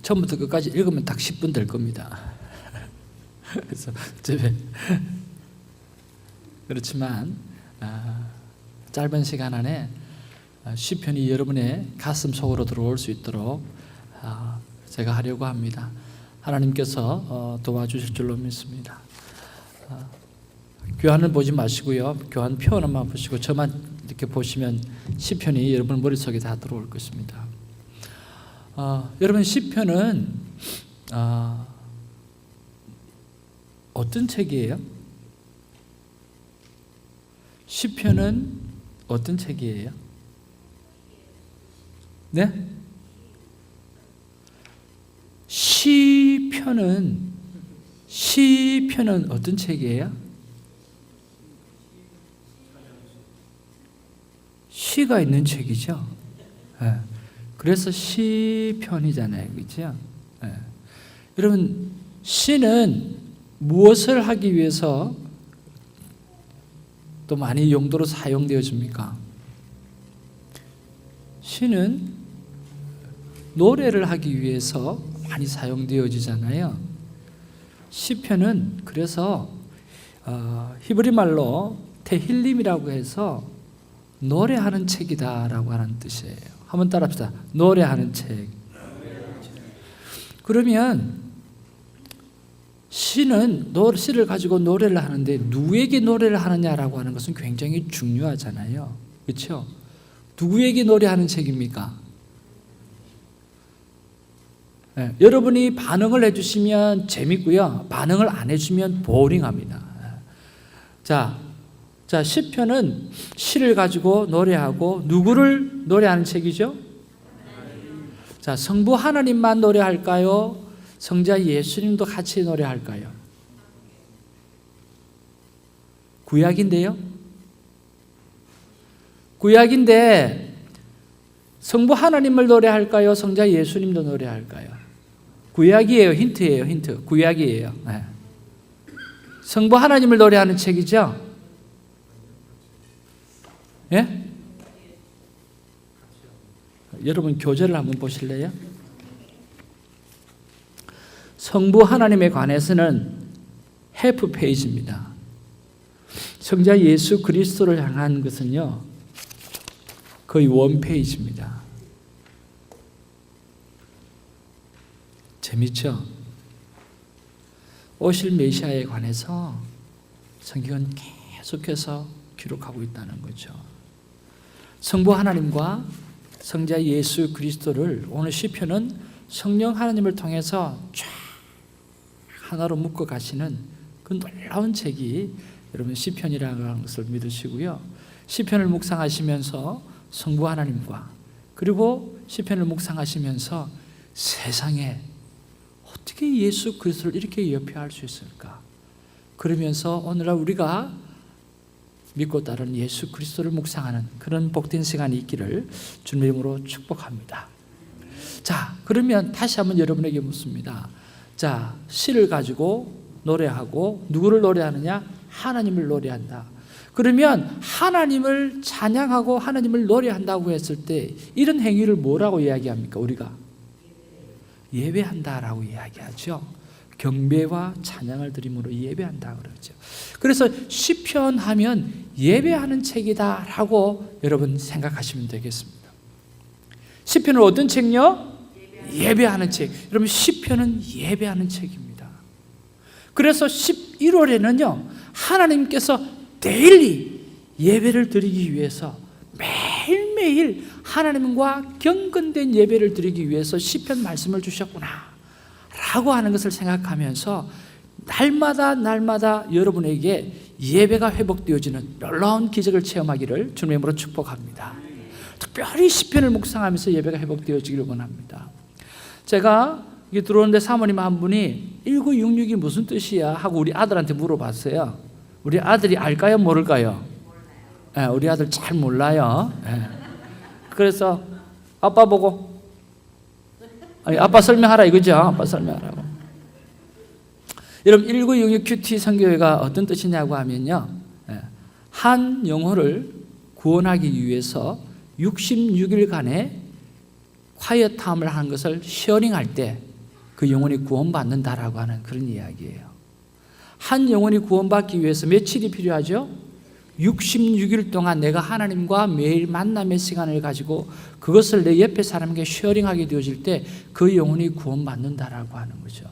처음부터 끝까지 읽으면 딱 10분 될 겁니다. 그래서 집에 그렇지만 짧은 시간 안에 시편이 여러분의 가슴 속으로 들어올 수 있도록 제가 하려고 합니다. 하나님께서 도와주실 줄로 믿습니다. 교환을 보지 마시고요. 교환 표현만 보시고 저만 이렇게 보시면 시편이 여러분 머릿속에 다 들어올 것입니다. 여러분 시편은 어떤 책이에요? 시편은 어떤 책이에요? 네? 시편은 어떤 책이에요? 시가 있는 책이죠. 네. 그래서 시편이잖아요, 그렇죠? 네. 여러분 시는 무엇을 하기 위해서 또 많이 용도로 사용되어집니까? 시는 노래를 하기 위해서 많이 사용되어지잖아요. 시편은 그래서 히브리 말로 테힐림이라고 해서 노래하는 책이다라고 하는 뜻이에요. 한번 따라합시다. 노래하는 책. 그러면 시는 시를 가지고 노래를 하는데 누구에게 노래를 하느냐라고 하는 것은 굉장히 중요하잖아요. 그렇죠? 누구에게 노래하는 책입니까? 네, 여러분이 반응을 해주시면 재밌고요. 반응을 안 해주면 보링합니다. 자, 시편은 시를 가지고 노래하고 누구를 노래하는 책이죠? 자, 성부 하나님만 노래할까요? 성자 예수님도 같이 노래할까요? 구약인데요. 구약인데 성부 하나님을 노래할까요? 성자 예수님도 노래할까요? 구약이에요. 힌트예요. 힌트. 구약이에요. 네. 성부 하나님을 노래하는 책이죠? 예? 여러분 교재를 한번 보실래요? 성부 하나님에 관해서는 해프 페이지입니다. 성자 예수 그리스도를 향한 것은요 거의 원 페이지입니다. 재밌죠? 오실 메시아에 관해서 성경은 계속해서 기록하고 있다는 거죠. 성부 하나님과 성자 예수 그리스도를 오늘 시편은 성령 하나님을 통해서 쫙 하나로 묶어 가시는 그 놀라운 책이 여러분 시편이라는 것을 믿으시고요. 시편을 묵상하시면서 성부 하나님과 그리고 시편을 묵상하시면서 세상에 어떻게 예수 그리스도를 이렇게 예표할 수 있을까? 그러면서 오늘날 우리가 믿고 따르는 예수 그리스도를 묵상하는 그런 복된 시간이 있기를 주님의 이름으로 축복합니다. 자, 그러면 다시 한번 여러분에게 묻습니다. 자, 시를 가지고 노래하고 누구를 노래하느냐? 하나님을 노래한다. 그러면 하나님을 찬양하고 하나님을 노래한다고 했을 때 이런 행위를 뭐라고 이야기합니까? 우리가 예배한다라고 이야기하죠. 경배와 찬양을 드림으로 예배한다 그러죠. 그래서 시편 하면 예배하는 책이다라고 여러분 생각하시면 되겠습니다. 시편은 어떤 책요? 예배하는 책. 여러분 시편은 예배하는 책입니다. 그래서 11월에는요 하나님께서 데일리 예배를 드리기 위해서 매일매일 하나님과 경건된 예배를 드리기 위해서 시편 말씀을 주셨구나 라고 하는 것을 생각하면서 날마다 여러분에게 예배가 회복되어지는 놀라운 기적을 체험하기를 주님의 이름으로 축복합니다. 특별히 시편을 묵상하면서 예배가 회복되어지기를 원합니다. 제가 이게 들어오는데 사모님 한 분이 1966이 무슨 뜻이야 하고 우리 아들한테 물어봤어요. 우리 아들이 알까요? 모를까요? 네, 우리 아들 잘 몰라요. 네. 그래서 아빠 보고 아빠 설명하라 이거죠. 아빠 설명하라고. 여러분 1966 큐티 선교회가 어떤 뜻이냐고 하면요 한 영혼을 구원하기 위해서 66일간의 콰이어 타임을 하는 것을 시어링할 때 그 영혼이 구원받는다라고 하는 그런 이야기예요. 한 영혼이 구원받기 위해서 며칠이 필요하죠? 66일 동안 내가 하나님과 매일 만남의 시간을 가지고 그것을 내 옆에 사람에게 쉐어링하게 되어질 때 그 영혼이 구원받는다라고 하는 거죠.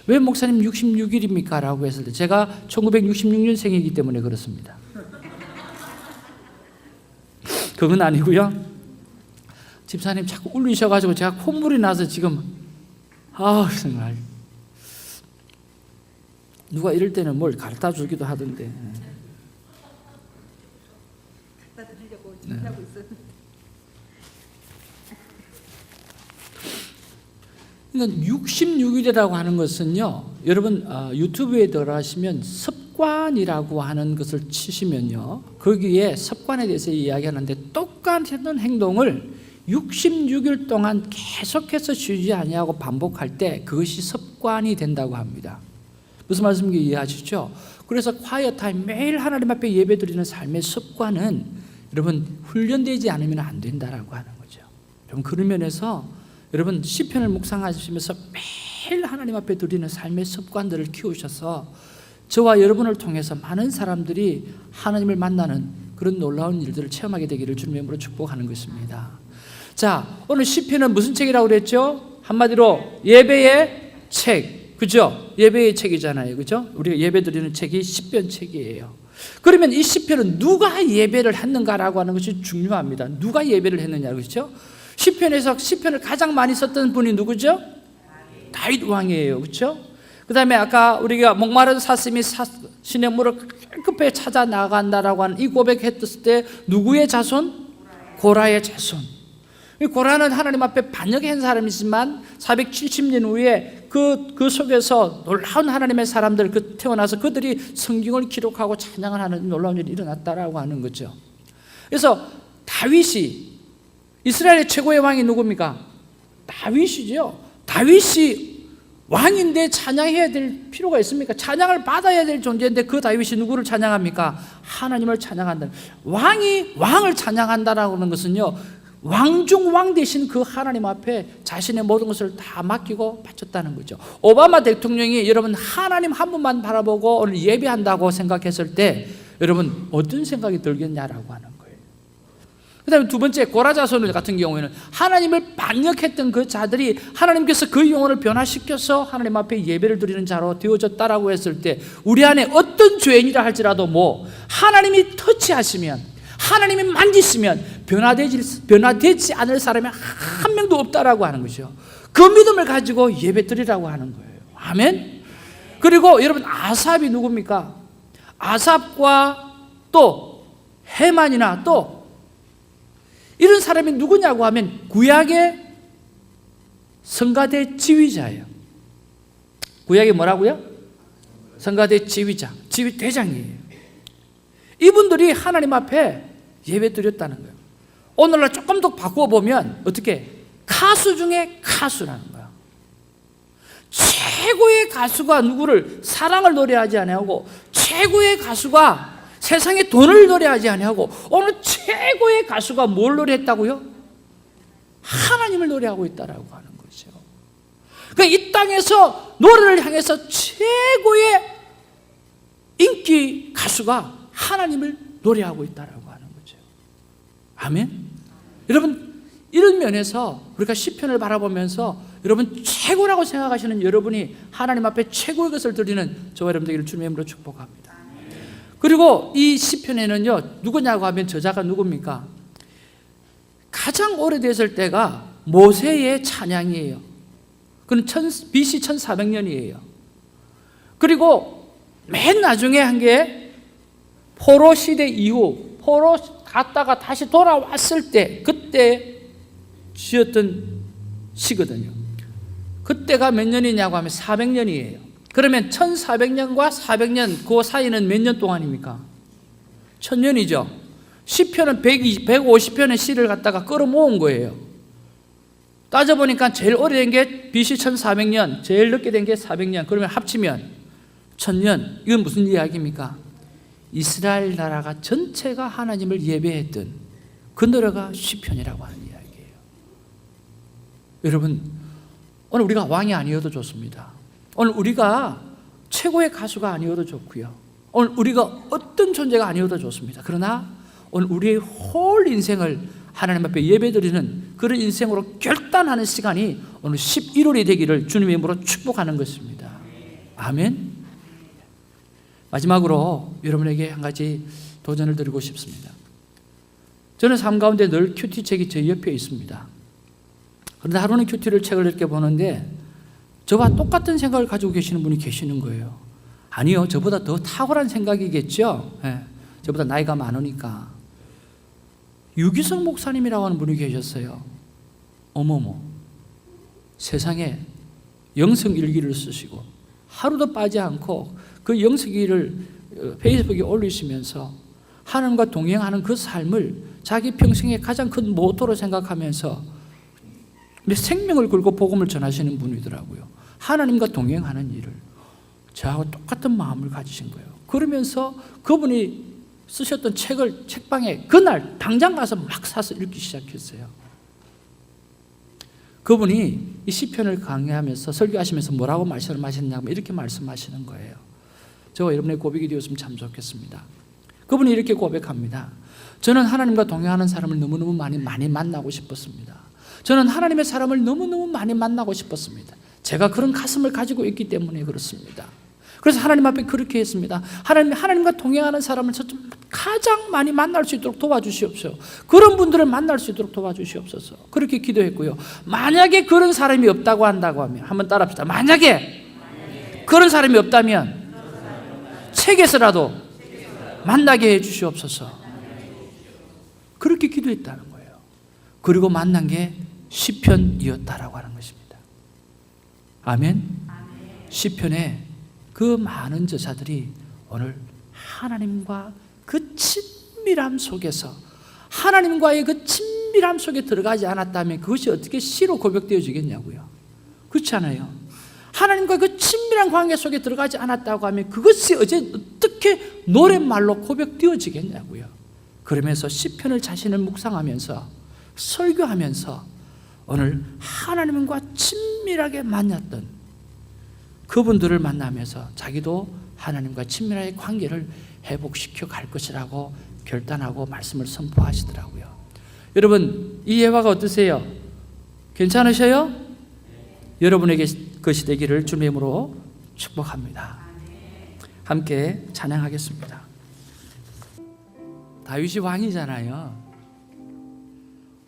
왜 목사님 66일입니까? 라고 했을 때 제가 1966년생이기 때문에 그렇습니다. 그건 아니고요. 집사님 자꾸 울리셔가지고 제가 콧물이 나서 지금 정말 누가 이럴 때는 뭘 갖다 주기도 하던데. 갖다 드리려고 준비하고 있었는데. 그러니까 66일이라고 하는 것은요, 여러분 유튜브에 들어가시면 습관이라고 하는 것을 치시면요, 거기에 습관에 대해서 이야기하는데 똑같은 행동을 66일 동안 계속해서 쉬지 아니하고 반복할 때 그것이 습관이 된다고 합니다. 무슨 말씀인지 이해하시죠? 그래서 콰이어 타임, 매일 하나님 앞에 예배드리는 삶의 습관은 여러분 훈련되지 않으면 안 된다라고 하는 거죠. 여러분 그런 면에서 여러분 시편을 묵상하시면서 매일 하나님 앞에 드리는 삶의 습관들을 키우셔서 저와 여러분을 통해서 많은 사람들이 하나님을 만나는 그런 놀라운 일들을 체험하게 되기를 주님의 이름으로 축복하는 것입니다. 자, 오늘 시편은 무슨 책이라고 그랬죠? 한마디로 예배의 책, 그죠? 예배의 책이잖아요, 그죠? 우리가 예배 드리는 책이 시편 책이에요. 그러면 이 시편은 누가 예배를 했는가라고 하는 것이 중요합니다. 누가 예배를 했느냐, 그렇죠? 시편에서 시편을 가장 많이 썼던 분이 누구죠? 다윗 왕이에요, 그렇죠? 그 다음에 아까 우리가 목마른 사슴이 시냇물을 급하게 찾아 나간다라고 하는 이 고백했을 때 누구의 자손? 고라의 자손. 고라는 하나님 앞에 반역한 사람이지만 470년 후에 그 속에서 놀라운 하나님의 사람들 태어나서 그들이 성경을 기록하고 찬양을 하는 놀라운 일이 일어났다라고 하는 거죠. 그래서 다윗이 이스라엘의 최고의 왕이 누굽니까? 다윗이죠. 다윗이 왕인데 찬양해야 될 필요가 있습니까? 찬양을 받아야 될 존재인데 그 다윗이 누구를 찬양합니까? 하나님을 찬양한다. 왕이 왕을 찬양한다라고 하는 것은요, 왕 중 왕 되신 그 하나님 앞에 자신의 모든 것을 다 맡기고 바쳤다는 거죠. 오바마 대통령이 여러분 하나님 한 분만 바라보고 오늘 예배한다고 생각했을 때 여러분 어떤 생각이 들겠냐라고 하는 거예요. 그 다음에 두 번째 고라 자손 같은 경우에는 하나님을 반역했던 그 자들이 하나님께서 그 영혼을 변화시켜서 하나님 앞에 예배를 드리는 자로 되어졌다라고 했을 때 우리 안에 어떤 죄인이라 할지라도 하나님이 터치하시면, 하나님이 만지시면 변화되지 않을 사람이 한 명도 없다라고 하는 거죠. 그 믿음을 가지고 예배 드리라고 하는 거예요. 아멘. 그리고 여러분 아삽이 누굽니까? 아삽과 또 헤만이나 또 이런 사람이 누구냐고 하면 구약의 성가대 지휘자예요. 구약이 뭐라고요? 성가대 지휘자, 지휘대장이에요. 이분들이 하나님 앞에 예배 드렸다는 거예요. 오늘날 조금 더 바꿔보면 어떻게? 가수 중에 가수라는 거야. 최고의 가수가 누구를 사랑을 노래하지 아니하고, 최고의 가수가 세상에 돈을 노래하지 아니하고, 오늘 최고의 가수가 뭘 노래했다고요? 하나님을 노래하고 있다라고 하는 거죠. 그러니까 이 땅에서 노래를 향해서 최고의 인기 가수가 하나님을 노래하고 있다라고 하는 거죠. 아멘. 여러분 이런 면에서 우리가 시편을 바라보면서 여러분 최고라고 생각하시는 여러분이 하나님 앞에 최고의 것을 드리는 저와 여러분 되기를 주님의 이름으로 축복합니다. 그리고 이 시편에는요 누구냐고 하면 저자가 누굽니까? 가장 오래됐을 때가 모세의 찬양이에요. 그건 BC 1400년이에요. 그리고 맨 나중에 한 게 포로 시대 이후 포로 갔다가 다시 돌아왔을 때 그때 지었던 시거든요. 그때가 몇 년이냐고 하면 400년이에요. 그러면 1400년과 400년 그 사이는 몇 년 동안입니까? 1000년이죠. 시편은 150편의 시를 갖다가 끌어모은 거예요. 따져보니까 제일 오래된 게 BC 1400년, 제일 늦게 된 게 400년. 그러면 합치면 1000년. 이건 무슨 이야기입니까? 이스라엘 나라가 전체가 하나님을 예배했던 그 노래가 시편이라고 하는 이야기예요. 여러분 오늘 우리가 왕이 아니어도 좋습니다. 오늘 우리가 최고의 가수가 아니어도 좋고요. 오늘 우리가 어떤 존재가 아니어도 좋습니다. 그러나 오늘 우리의 홀 인생을 하나님 앞에 예배드리는 그런 인생으로 결단하는 시간이 오늘 11월이 되기를 주님의 이름으로 축복하는 것입니다. 아멘. 마지막으로 여러분에게 한 가지 도전을 드리고 싶습니다. 저는 삶 가운데 늘 큐티책이 제 옆에 있습니다. 그런데 하루는 큐티를 책을 이렇게 보는데 저와 똑같은 생각을 가지고 계시는 분이 계시는 거예요. 아니요, 저보다 더 탁월한 생각이겠죠. 네, 저보다 나이가 많으니까. 유기성 목사님이라고 하는 분이 계셨어요. 어머머, 세상에 영성일기를 쓰시고 하루도 빠지 않고 그 영성일기를 페이스북에 올리시면서 하나님과 동행하는 그 삶을 자기 평생의 가장 큰 모토로 생각하면서 생명을 걸고 복음을 전하시는 분이더라고요. 하나님과 동행하는 일을 저하고 똑같은 마음을 가지신 거예요. 그러면서 그분이 쓰셨던 책을 책방에 그날 당장 가서 막 사서 읽기 시작했어요. 그분이 이 시편을 강의하면서 설교하시면서 뭐라고 말씀하셨냐면 이렇게 말씀하시는 거예요. 저와 여러분의 고백이 되었으면 참 좋겠습니다. 그분이 이렇게 고백합니다. 저는 하나님과 동행하는 사람을 너무너무 많이 만나고 싶었습니다. 저는 하나님의 사람을 너무너무 많이 만나고 싶었습니다. 제가 그런 가슴을 가지고 있기 때문에 그렇습니다. 그래서 하나님 앞에 그렇게 했습니다. 하나님과 동행하는 사람을 가장 많이 만날 수 있도록 도와주시옵소서. 그런 분들을 만날 수 있도록 도와주시옵소서. 그렇게 기도했고요. 만약에 그런 사람이 없다고 한다고 하면 한번 따라합시다. 만약에 그런 사람이 없다면 책에서라도 만나게 해 주시옵소서. 그렇게 기도했다는 거예요. 그리고 만난 게 시편이었다라고 하는 것입니다. 아멘. 시편에 그 많은 저자들이 오늘 하나님과 그 친밀함 속에서 하나님과의 그 친밀함 속에 들어가지 않았다면 그것이 어떻게 시로 고백되어지겠냐고요. 그렇지 않아요? 하나님과 그 친밀한 관계 속에 들어가지 않았다고 하면 그것이 어떻게 노랫말로 고백되어지겠냐고요. 그러면서 시편을 자신을 묵상하면서 설교하면서 오늘 하나님과 친밀하게 만났던 그분들을 만나면서 자기도 하나님과 친밀하게 관계를 회복시켜 갈 것이라고 결단하고 말씀을 선포하시더라고요. 여러분, 이 예화가 어떠세요? 괜찮으셔요? 여러분에게 것이 되기를 주님의 이름으로 축복합니다. 함께 찬양하겠습니다. 다윗이 왕이잖아요.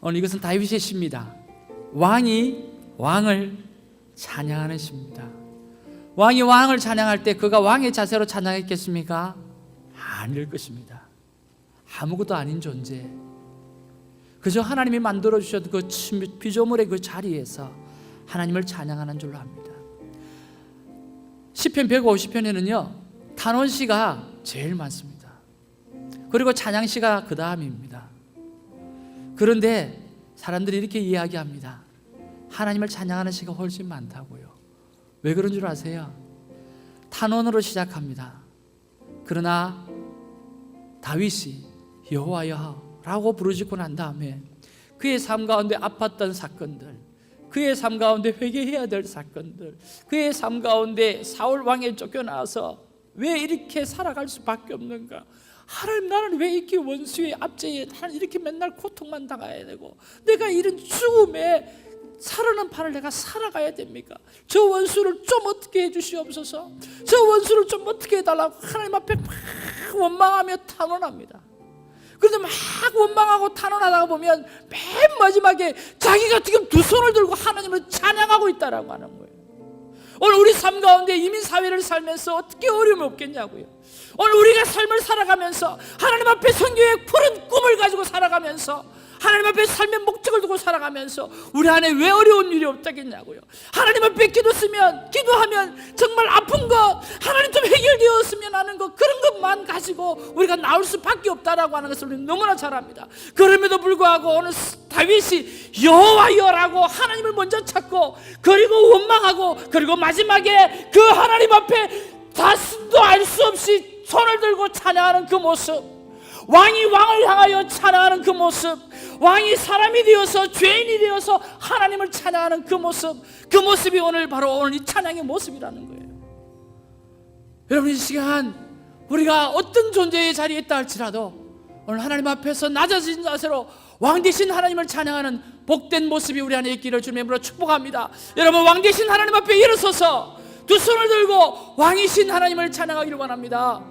오늘 이것은 다윗의 시입니다. 왕이 왕을 찬양하는 시입니다. 왕이 왕을 찬양할 때 그가 왕의 자세로 찬양했겠습니까? 아닐 것입니다. 아무것도 아닌 존재, 그저 하나님이 만들어주셨던 그 피조물의 그 자리에서 하나님을 찬양하는 줄로 합니다. 시편 150편에는요 탄원시가 제일 많습니다. 그리고 찬양시가 그 다음입니다. 그런데 사람들이 이렇게 이야기합니다. 하나님을 찬양하는 시가 훨씬 많다고요. 왜 그런 줄 아세요? 탄원으로 시작합니다. 그러나 다윗이 여호와 여호와라고 부르짖고 난 다음에 그의 삶 가운데 아팠던 사건들, 그의 삶 가운데 회개해야 될 사건들, 그의 삶 가운데 사울 왕에 쫓겨나서 왜 이렇게 살아갈 수밖에 없는가? 하나님, 나는 왜 이렇게 원수의 압제에 이렇게 맨날 고통만 당해야 되고 내가 이런 죽음에 살아난 판을 내가 살아가야 됩니까? 저 원수를 좀 어떻게 해주시옵소서. 저 원수를 좀 어떻게 해달라고 하나님 앞에 막 원망하며 탄원합니다. 그런데 막 원망하고 탄원하다가 보면 맨 마지막에 자기가 지금 두 손을 들고 하나님을 찬양하고 있다라고 하는 거예요. 오늘 우리 삶 가운데 이민사회를 살면서 어떻게 어려움이 없겠냐고요. 오늘 우리가 삶을 살아가면서 하나님 앞에 성경의 푸른 꿈을 가지고 살아가면서 하나님 앞에 삶의 목적을 두고 살아가면서 우리 안에 왜 어려운 일이 없다겠냐고요. 하나님 앞에 기도하면 정말 아픈 거 하나님 좀 해결되었으면 하는 거, 그런 것만 가지고 우리가 나올 수밖에 없다라고 하는 것을 우리는 너무나 잘 압니다. 그럼에도 불구하고 오늘 다윗이 여호와여라고 하나님을 먼저 찾고 그리고 원망하고 그리고 마지막에 그 하나님 앞에 다시도 알 수 없이 손을 들고 찬양하는 그 모습, 왕이 왕을 향하여 찬양하는 그 모습, 왕이 사람이 되어서 죄인이 되어서 하나님을 찬양하는 그 모습이 오늘 바로 오늘 이 찬양의 모습이라는 거예요. 여러분, 이 시간 우리가 어떤 존재의 자리에 있다 할지라도 오늘 하나님 앞에서 낮아진 자세로 왕 되신 하나님을 찬양하는 복된 모습이 우리 안에 있기를 주님의 이름으로 축복합니다. 여러분, 왕 되신 하나님 앞에 일어서서 두 손을 들고 왕이신 하나님을 찬양하기를 원합니다.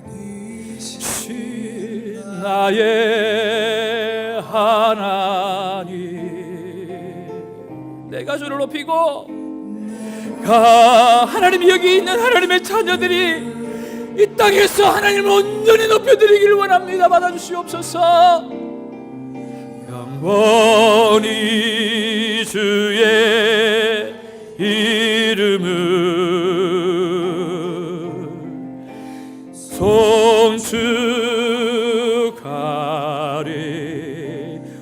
왕이신 나의 하나님, 내가 주를 높이고 하나님이 여기 있는 하나님의 자녀들이 이 땅에서 하나님을 온전히 높여드리기를 원합니다. 받아주시옵소서. 영원히 주의 이름을 송축하리.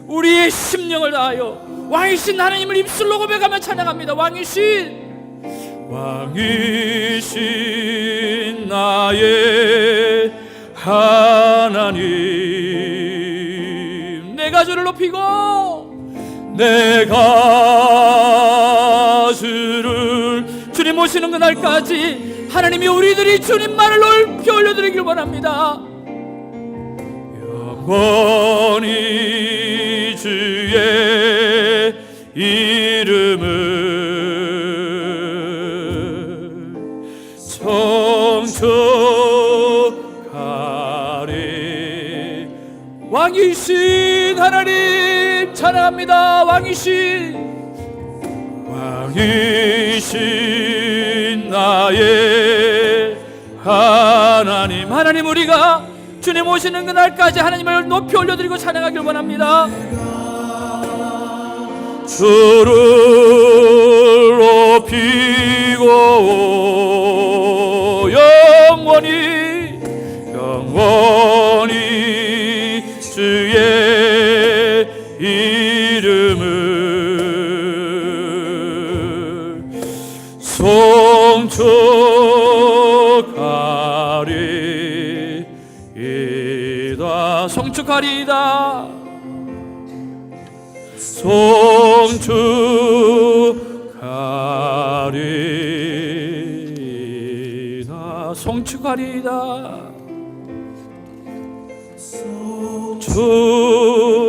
우리의 심령을 다하여 왕이신 하나님을 입술로 고백하며 찬양합니다. 왕이신 나의 하나님, 내가 주를 높이고 내가 주를 주님 오시는 그날까지 하나님이 우리들이 주님만을 높이 올려드리길 원합니다. 영원히 주의 이름을 송축하리. 왕이신 하나님 찬양합니다. 왕이신 나의 하나님, 하나님, 우리가 주님 오시는 그날까지 하나님을 높이 올려드리고 찬양하길 원합니다. 주를 높이고 영원히 주의 이름을 송축하리이다. 송축하리이다. 송축하리이다. 송축하리이다. 주, 주의 이름을 송축하리이다. 송축하리이다. 송축하리이다. 송축하리이다. 송축하리이다. 송축하리이다. 송축하리이다. 송축하리이다. 송축하리이다. 송축하리이다. 송축하리이다. 송축하리이다. 송축하리이다. 송축하리이다. 송축하리이다.